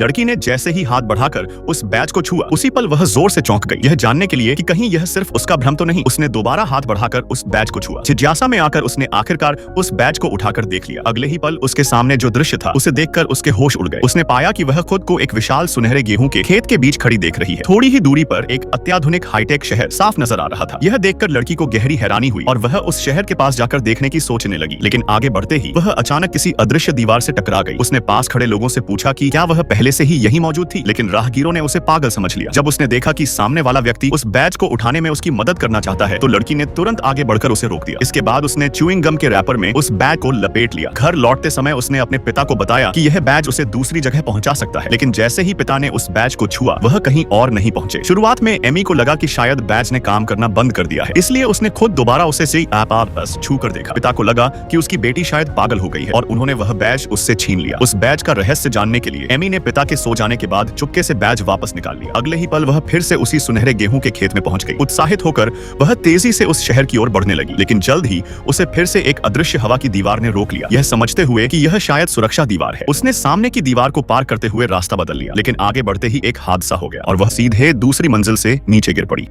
लड़की ने जैसे ही हाथ बढ़ाकर उस बैज को छुआ, उसी पल वह जोर से चौंक गई, यह जानने के लिए कि कहीं यह सिर्फ उसका भ्रम तो नहीं। उसने दोबारा हाथ बढ़ाकर उस बैज को छुआ। जिज्ञासा में आकर उसने आखिरकार उस बैज को उठाकर देख लिया। अगले ही पल उसके सामने जो दृश्य था उसे देखकर उसके होश उड़ गए। उसने पाया कि वह खुद को एक विशाल सुनहरे गेहूं के खेत के बीच खड़ी देख रही है। थोड़ी ही दूरी पर एक अत्याधुनिक हाईटेक शहर साफ नजर आ रहा था। यह देखकर लड़की को गहरी हैरानी हुई और वह उस शहर के पास जाकर देखने की सोचने लगी। लेकिन आगे बढ़ते ही वह अचानक किसी अदृश्य दीवार से टकरा गई। उसने पास खड़े लोगों से पूछा कि क्या वह पहले से ही यही मौजूद थी, लेकिन राहगीरों ने उसे पागल समझ लिया। जब उसने देखा कि सामने वाला व्यक्ति उस बैज को उठाने में उसकी मदद करना चाहता है, तो लड़की ने तुरंत आगे बढ़कर उसे रोक दिया। इसके बाद उसने च्यूइंग गम के रैपर में उस बैग को लपेट लिया। घर लौटते समय उसने अपने पिता को बताया कि यह बैज उसे दूसरी जगह पहुंचा सकता है, लेकिन जैसे ही पिता ने उस बैज को छुआ, वह कहीं और नहीं पहुंचे। शुरुआत में एमी को लगा कि शायद बैज ने काम करना बंद कर दिया है, इसलिए उसने खुद दोबारा उसे छू कर देखा। पिता को लगा कि उसकी बेटी शायद पागल हो गई है और उन्होंने वह बैज उससे छीन लिया। उस बैज का रहस्य जानने के लिए एमी ने पिता के सो जाने के बाद चुपके से बैज वापस निकाल लिया। अगले ही पल वह फिर से उसी सुनहरे गेहूं के खेत में पहुंच गई। उत्साहित होकर वह तेजी से उस शहर की ओर बढ़ने लगी, लेकिन जल्द ही उसे फिर से एक अदृश्य हवा की दीवार ने रोक लिया, यह समझते हुए कि यह शायद सुरक्षा दीवार है। उसने सामने की दीवार को पार करते हुए रास्ता बदल लिया, लेकिन आगे बढ़ते ही एक हादसा हो गया और वह सीधे दूसरी मंजिल से नीचे गिर पड़ी।